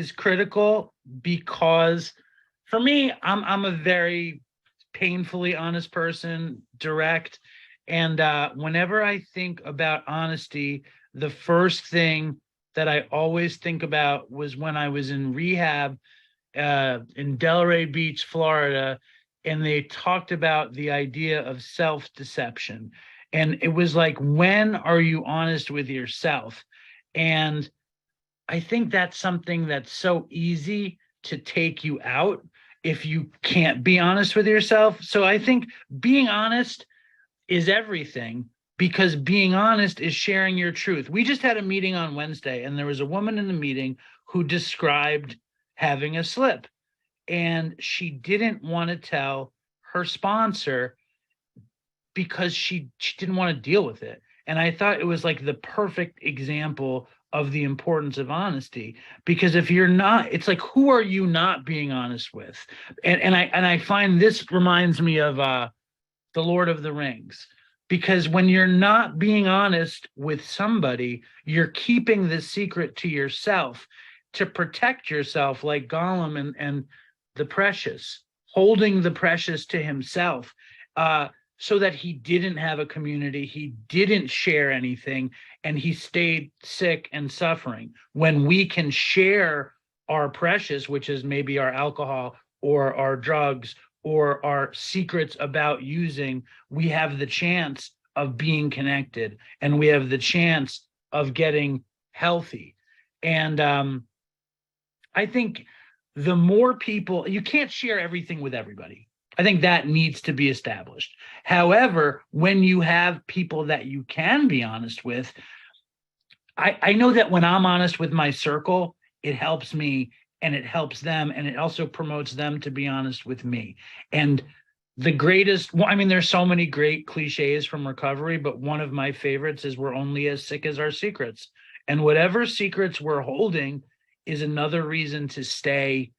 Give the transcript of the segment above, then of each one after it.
is critical because for me, I'm a very painfully honest person, direct. And whenever I think about honesty, the first thing that I always think about was when I was in rehab in Delray Beach, Florida, and they talked about the idea of self-deception. And it was like, when are you honest with yourself? And I think that's something that's so easy to take you out if you can't be honest with yourself. So I think being honest is everything, because being honest is sharing your truth. We just had a meeting on Wednesday, and there was a woman in the meeting who described having a slip, and she didn't want to tell her sponsor because she didn't want to deal with it. And I thought it was like the perfect example of the importance of honesty, because if you're not, it's like, who are you not being honest with? And I find this reminds me of the Lord of the Rings, because when you're not being honest with somebody, you're keeping the secret to yourself to protect yourself, like Gollum and the precious, holding the precious to himself, so that he didn't have a community, he didn't share anything, and he stayed sick and suffering. When we can share our precious, which is maybe our alcohol or our drugs or our secrets about using, we have the chance of being connected, and we have the chance of getting healthy. And I think the more people, you can't share everything with everybody. I think that needs to be established. However, when you have people that you can be honest with, I know that when I'm honest with my circle, it helps me and it helps them, and it also promotes them to be honest with me. And the greatest, well, I mean, there's so many great cliches from recovery, but one of my favorites is we're only as sick as our secrets. And whatever secrets we're holding is another reason to stay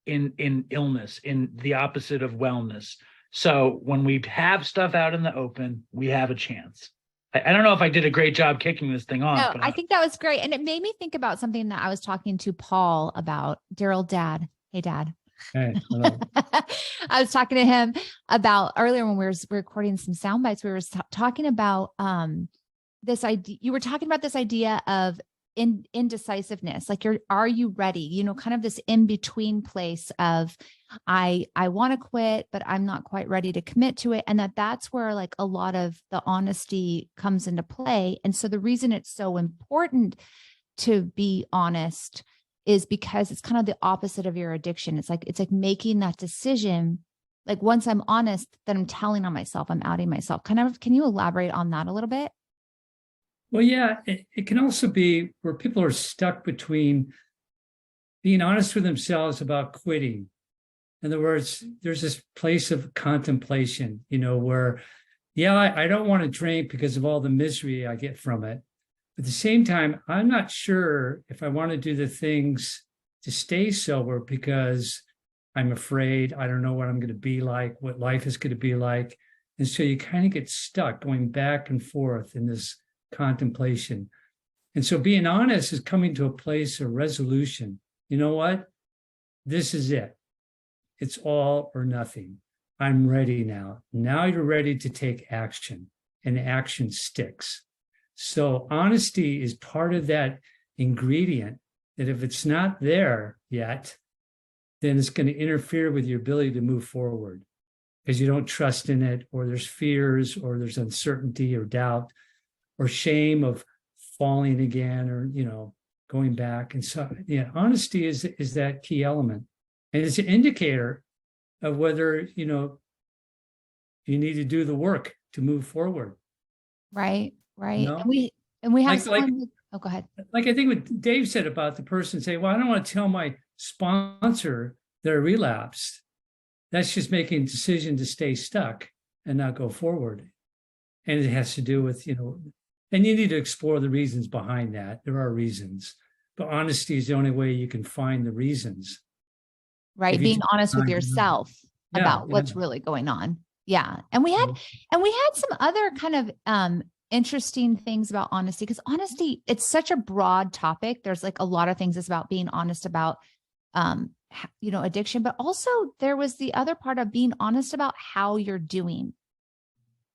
in illness, in the opposite of wellness. So when we have stuff out in the open, we have a chance. I don't know if I did a great job kicking this thing off. No, but I think that was great. And it made me think about something that I was talking to Paul about. Daryl, dad. Hey, dad. Hey, hello. I was talking to him about earlier when we were recording some sound bites. We were talking about this idea. You were talking about this idea of indecisiveness. Like, are you ready? You know, kind of this in between place of I want to quit, but I'm not quite ready to commit to it. And that's where like a lot of the honesty comes into play. And so the reason it's so important to be honest is because it's kind of the opposite of your addiction. It's like making that decision. Like, once I'm honest, then I'm telling on myself, I'm outing myself. Can you elaborate on that a little bit? Well, yeah, it can also be where people are stuck between being honest with themselves about quitting. In other words, there's this place of contemplation, you know, where, yeah, I don't want to drink because of all the misery I get from it. At the same time, I'm not sure if I want to do the things to stay sober because I'm afraid. I don't know what I'm going to be like, what life is going to be like. And so you kind of get stuck going back and forth in this contemplation. And so being honest is coming to a place of resolution. You know what? This is it. It's all or nothing. I'm ready now. Now you're ready to take action, and action sticks. So honesty is part of that ingredient that if it's not there yet, then it's going to interfere with your ability to move forward because you don't trust in it, or there's fears, or there's uncertainty or doubt, or shame of falling again, or, you know, going back. And so, yeah, honesty is that key element. And it's an indicator of whether, you know, you need to do the work to move forward. Right. Right. You know? And we have oh, go ahead. Like I think what Dave said about the person saying, well, I don't want to tell my sponsor they're relapsed. That's just making a decision to stay stuck and not go forward. And it has to do with, you know, and you need to explore the reasons behind that. There are reasons, but honesty is the only way you can find the reasons. Right. Being honest with yourself about what's really going on. Yeah. And we had some other kind of interesting things about honesty, because honesty, it's such a broad topic. There's like a lot of things it's about being honest about, addiction, but also there was the other part of being honest about how you're doing,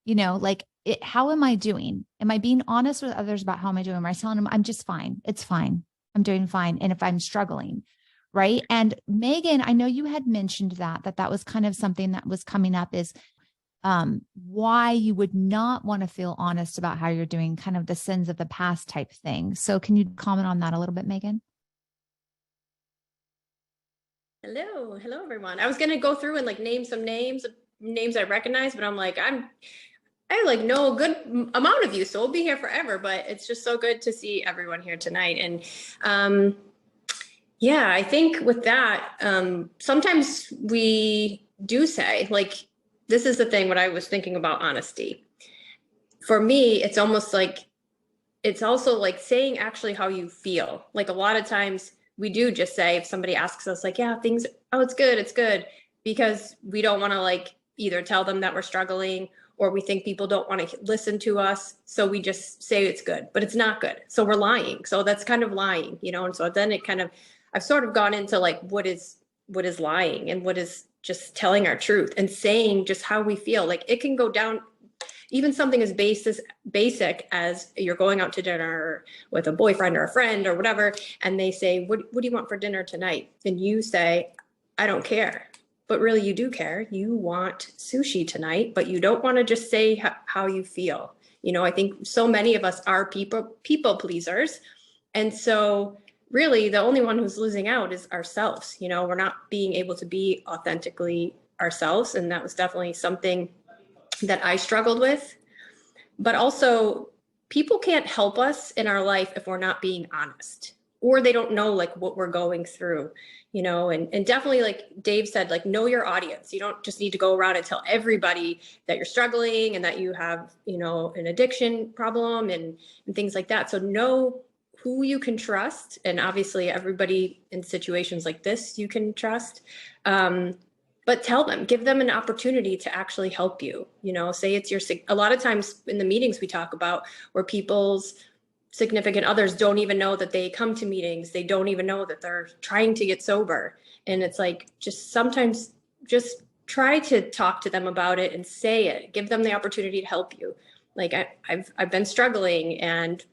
like how am I doing? Am I being honest with others about how am I doing? Am I telling them I'm just fine? It's fine. I'm doing fine. And if I'm struggling, right. And Megan, I know you had mentioned that was kind of something that was coming up is why you would not want to feel honest about how you're doing, kind of the sins of the past type thing. So can you comment on that a little bit, Megan? Hello, everyone. I was going to go through and like name some names I recognize, but I'm like, I like know a good amount of you, so we'll be here forever, but it's just so good to see everyone here tonight. And yeah, I think with that, sometimes we do say, like, this is the thing, what I was thinking about honesty. For me, it's almost like, it's also like saying actually how you feel. Like a lot of times we do just say, if somebody asks us like, yeah, it's good. Because we don't want to like either tell them that we're struggling, or we think people don't want to listen to us. So we just say it's good, but it's not good. So we're lying. So that's kind of lying, And so then I've sort of gone into like, what is lying and what is just telling our truth and saying just how we feel. Like it can go down, even something as basic as you're going out to dinner with a boyfriend or a friend or whatever. And they say, what do you want for dinner tonight? And you say, I don't care. But really you do care. You want sushi tonight, but you don't want to just say how you feel. I think so many of us are people pleasers. And so really the only one who's losing out is ourselves. We're not being able to be authentically ourselves. And that was definitely something that I struggled with. But also people can't help us in our life if we're not being honest, or they don't know like what we're going through, and definitely like Dave said, like know your audience. You don't just need to go around and tell everybody that you're struggling and that you have, an addiction problem and things like that. So know who you can trust. And obviously everybody in situations like this, you can trust, but tell them, give them an opportunity to actually help you, say it's a lot of times in the meetings we talk about where people's significant others don't even know that they come to meetings. They don't even know that they're trying to get sober. And it's like, sometimes just try to talk to them about it and say it, give them the opportunity to help you. Like I've been struggling and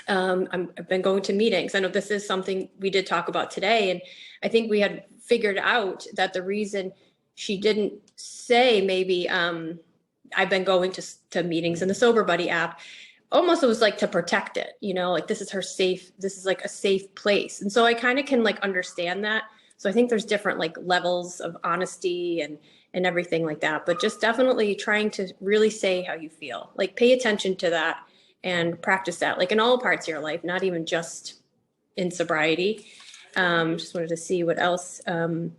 I've been going to meetings. I know this is something we did talk about today. And I think we had figured out that the reason she didn't say maybe I've been going to meetings in the SoberBuddy app, almost it was like to protect it, like this is like a safe place. And so I kind of can like understand that. So I think there's different like levels of honesty and everything like that, but just definitely trying to really say how you feel, like pay attention to that and practice that, like in all parts of your life, not even just in sobriety. Just wanted to see what else, like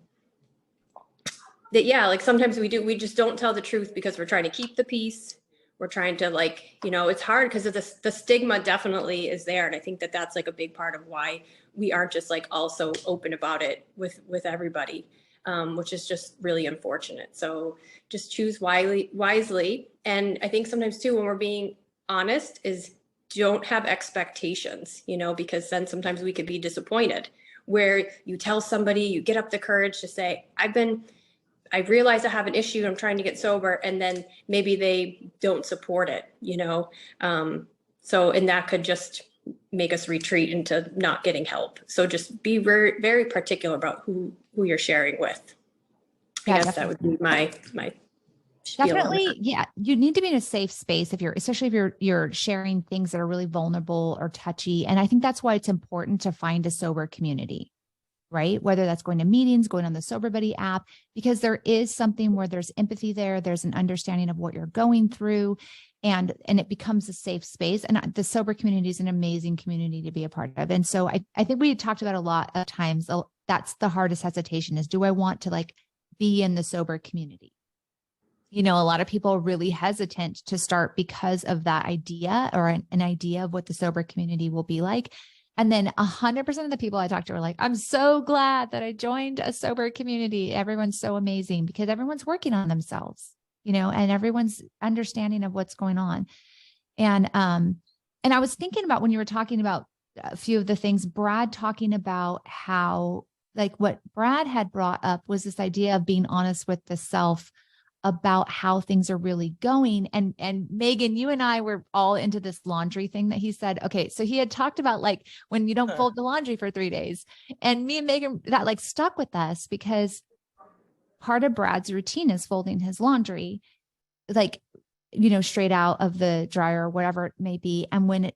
sometimes we just don't tell the truth because we're trying to keep the peace. We're trying to like, it's hard because of the stigma definitely is there. And I think that that's like a big part of why we aren't just like also open about it with everybody, which is just really unfortunate. So just choose wisely. And I think sometimes too, when we're being honest, is don't have expectations, because then sometimes we could be disappointed where you tell somebody, you get up the courage to say, I realize I have an issue. I'm trying to get sober. And then maybe they don't support it, and that could just make us retreat into not getting help. So just be very, very particular about who you're sharing with. I guess definitely. That would be my definitely. Yeah. You need to be in a safe space especially if you're sharing things that are really vulnerable or touchy. And I think that's why it's important to find a sober community, right? Whether that's going to meetings, going on the SoberBuddy app, because there is something where there's empathy there. There's an understanding of what you're going through and it becomes a safe space. And the sober community is an amazing community to be a part of. And so I think we talked about a lot of times, that's the hardest hesitation is, do I want to like be in the sober community? A lot of people are really hesitant to start because of that idea or an idea of what the sober community will be like. And then 100% of the people I talked to are like, I'm so glad that I joined a sober community. Everyone's so amazing because everyone's working on themselves, and everyone's understanding of what's going on. And I was thinking about when you were talking about a few of the things, Brad talking about how, like, what Brad had brought up was this idea of being honest with the self about how things are really going. And Megan, you and I were all into this laundry thing that he said. Okay. So he had talked about, like, when you don't fold the laundry for 3 days, and me and Megan, that like stuck with us because part of Brad's routine is folding his laundry, like, you know, straight out of the dryer or whatever it may be. And when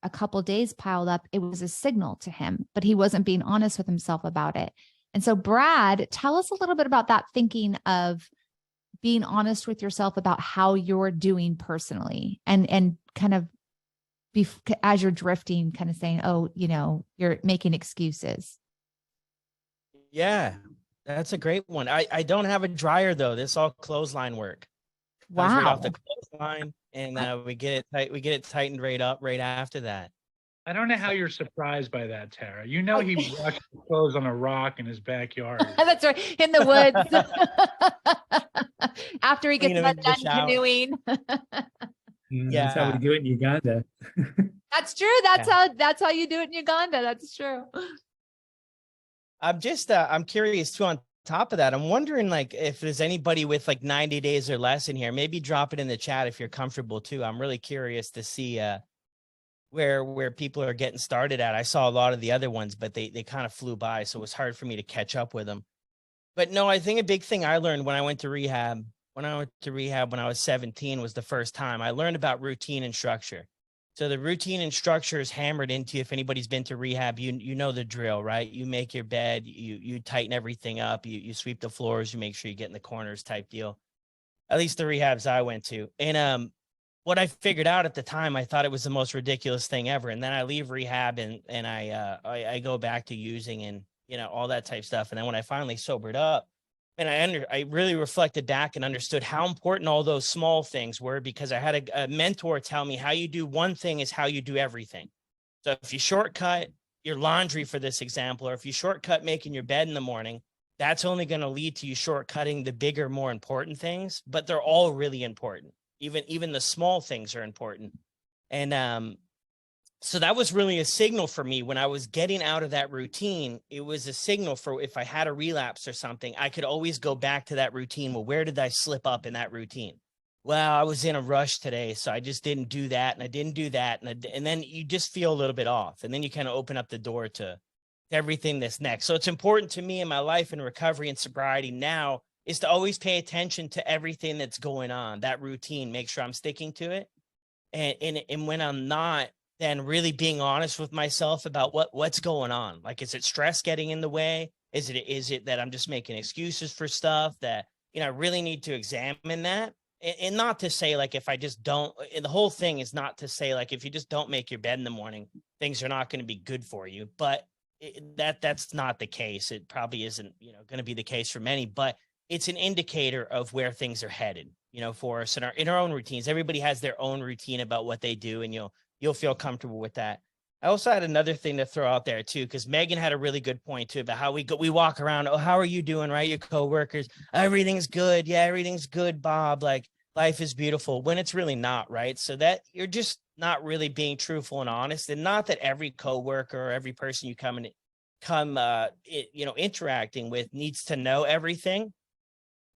a couple of days piled up, it was a signal to him, but he wasn't being honest with himself about it. And so Brad, tell us a little bit about that thinking of being honest with yourself about how you're doing personally, and kind of as you're drifting, kind of saying, oh, you know, you're making excuses. Yeah, that's a great one. I don't have a dryer though. This all clothesline work. Comes right Wow. off the clothesline, and we get it tight. We get it tightened right up right after that. I don't know how you're surprised by that, Tara. You know he washed the clothes on a rock in his backyard. That's right. In the woods. After he gets Clean 'em in the done shower. canoeing. That's how we do it in Uganda. That's true. That's how you do it in Uganda. That's true. I'm curious too, on top of that, I'm wondering, like, if there's anybody with like 90 days or less in here, maybe drop it in the chat if you're comfortable too. I'm really curious to see where people are getting started at. I saw a lot of the other ones, but they kind of flew by, so it was hard for me to catch up with them. But no, I think a big thing I learned when I went to rehab, when I was 17, was the first time I learned about routine and structure. So the routine and structure is hammered into you. If anybody's been to rehab, you know the drill, right? You make your bed, you tighten everything up, you sweep the floors, you make sure you get in the corners type deal. At least the rehabs I went to. And what I figured out at the time, I thought it was the most ridiculous thing ever. And then I leave rehab and I go back to using and, you know, all that type stuff. And then when I finally sobered up, and I really reflected back and understood how important all those small things were, because I had a mentor tell me how you do one thing is how you do everything. So if you shortcut your laundry, for this example, or if you shortcut making your bed in the morning, that's only going to lead to you shortcutting the bigger, more important things, but they're all really important. Even the small things are important. And so that was really a signal for me when I was getting out of that routine. It was a signal for if I had a relapse or something, I could always go back to that routine. Well, where did I slip up in that routine? Well, I was in a rush today, so I just didn't do that, and I didn't do that, and then you just feel a little bit off, and then you kind of open up the door to everything that's next. So it's important to me in my life and recovery and sobriety now is to always pay attention to everything that's going on, that routine, make sure I'm sticking to it. And when I'm not, then really being honest with myself about what's going on. Like, is it stress getting in the way? Is it that I'm just making excuses for stuff that, you know, I really need to examine that? And not to say, like, if I just don't, the whole thing is not to say, like, if you just don't make your bed in the morning, things are not going to be good for you. But that's not the case. It probably isn't, you know, going to be the case for many, but it's an indicator of where things are headed, you know, for us in our own routines. Everybody has their own routine about what they do, and you'll feel comfortable with that. I also had another thing to throw out there too, because Megan had a really good point too about how we walk around. Oh, how are you doing? Right. Your coworkers, everything's good. Yeah, everything's good, Bob. Like, life is beautiful, when it's really not, right? So that you're just not really being truthful and honest. And not that every coworker or every person you come interacting with needs to know everything.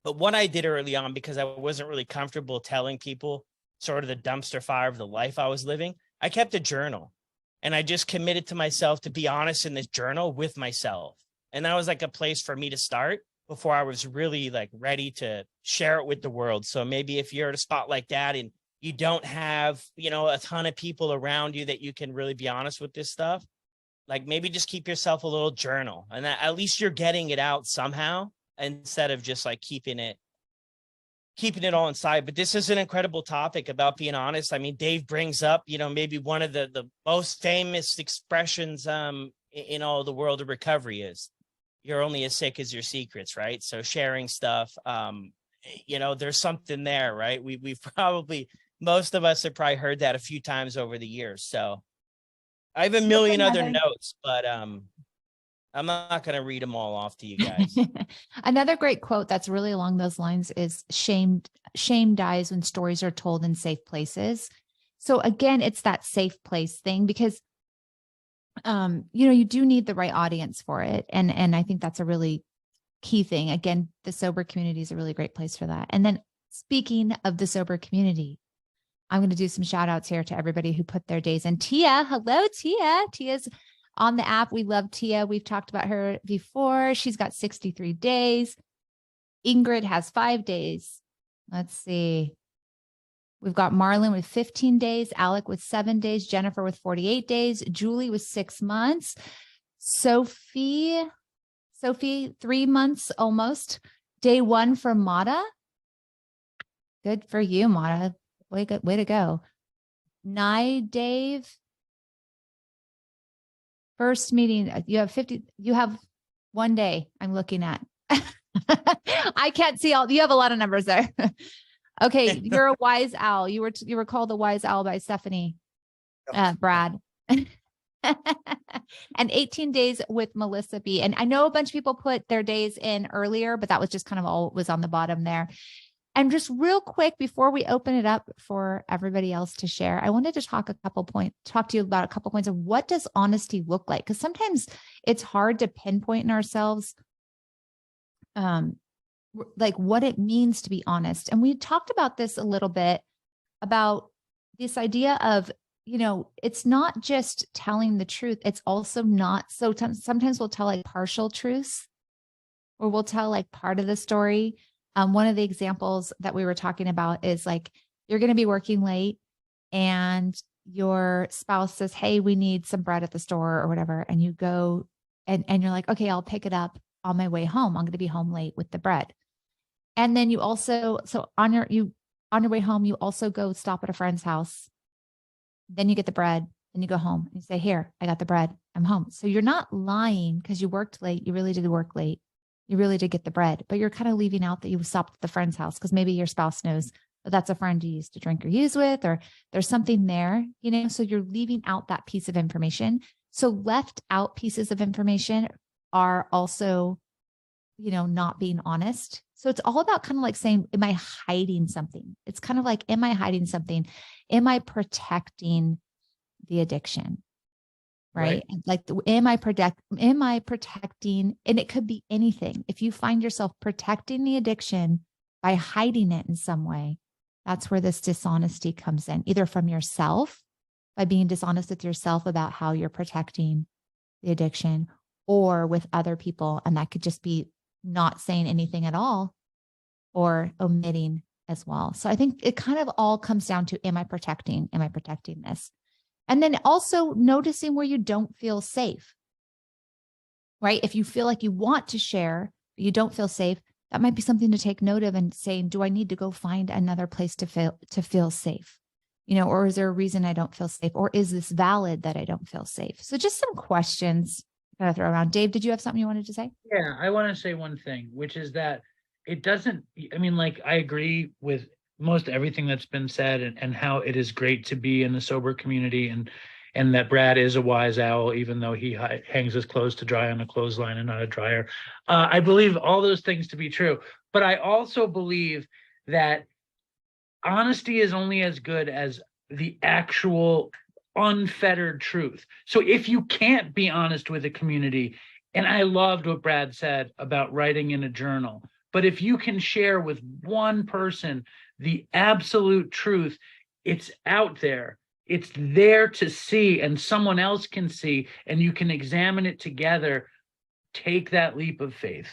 But what I did early on, because I wasn't really comfortable telling people sort of the dumpster fire of the life I was living, I kept a journal, and I just committed to myself to be honest in this journal with myself. And that was like a place for me to start before I was really like ready to share it with the world. So maybe if you're at a spot like that and you don't have, you know, a ton of people around you that you can really be honest with this stuff, like maybe just keep yourself a little journal, and that, at least you're getting it out somehow, instead of just like keeping it all inside. But this is an incredible topic about being honest. I mean, Dave brings up, you know, maybe one of the most famous expressions in all the world of recovery is, you're only as sick as your secrets, right? So sharing stuff, you know, there's something there, right? We've probably, most of us have probably heard that a few times over the years. So I have a million other notes, but I'm not going to read them all off to you guys. Another great quote that's really along those lines is shame dies when stories are told in safe places. So again, it's that safe place thing because, you do need the right audience for it. And I think that's a really key thing. Again, the sober community is a really great place for that. And then speaking of the sober community, I'm going to do some shout outs here to everybody who put their days in. Tia, hello, Tia. Tia's on the app. We love Tia. We've talked about her before. She's got 63 days. Ingrid has 5 days. Let's see. We've got Marlon with 15 days, Alec with 7 days, Jennifer with 48 days, Julie with 6 months, Sophie, 3 months almost. Day 1 for Mata. Good for you, Mata. Way to go. Nye, Dave. First meeting, you have 1 day I'm looking at. I can't see all, you have a lot of numbers there. Okay, you're a wise owl. You were called a wise owl by Stephanie, Brad. And 18 days with Melissa B. And I know a bunch of people put their days in earlier, but that was just kind of all was on the bottom there. And just real quick, before we open it up for everybody else to share, I wanted to talk to you about a couple points of what does honesty look like? Because sometimes it's hard to pinpoint in ourselves, like what it means to be honest. And we talked about this a little bit about this idea of, it's not just telling the truth. It's also not. So sometimes we'll tell like partial truths, or we'll tell like part of the story. One of the examples that we were talking about is like, you're going to be working late and your spouse says, hey, we need some bread at the store or whatever. And you go and you're like, okay, I'll pick it up on my way home. I'm going to be home late with the bread. And then you also, on your way home, you also go stop at a friend's house. Then you get the bread and you go home and you say, here, I got the bread. I'm home. So you're not lying because you worked late. You really did work late. You really did get the bread, but you're kind of leaving out that you stopped at the friend's house because maybe your spouse knows that that's a friend you used to drink or use with, or there's something there, so you're leaving out that piece of information. So left out pieces of information are also, not being honest. So it's all about kind of like saying, am I hiding something? It's kind of like, am I hiding something? Am I protecting the addiction? Right? Like, am I protecting? And it could be anything. If you find yourself protecting the addiction by hiding it in some way, that's where this dishonesty comes in, either from yourself, by being dishonest with yourself about how you're protecting the addiction, or with other people. And that could just be not saying anything at all or omitting as well. So I think it kind of all comes down to, am I protecting this? And then also noticing where you don't feel safe, right? If you feel like you want to share, but you don't feel safe, that might be something to take note of and saying, do I need to go find another place to feel safe? Or is there a reason I don't feel safe? Or is this valid that I don't feel safe? So just some questions to throw around. Dave, did you have something you wanted to say? Yeah, I want to say one thing, which is that it doesn't, I agree with most everything that's been said, and how it is great to be in the sober community, and that Brad is a wise owl, even though he hangs his clothes to dry on a clothesline and not a dryer. I believe all those things to be true, but I also believe that honesty is only as good as the actual unfettered truth. So if you can't be honest with a community, and I loved what Brad said about writing in a journal, but if you can share with one person the absolute truth, it's out there. It's there to see, and someone else can see, and you can examine it together. Take that leap of faith.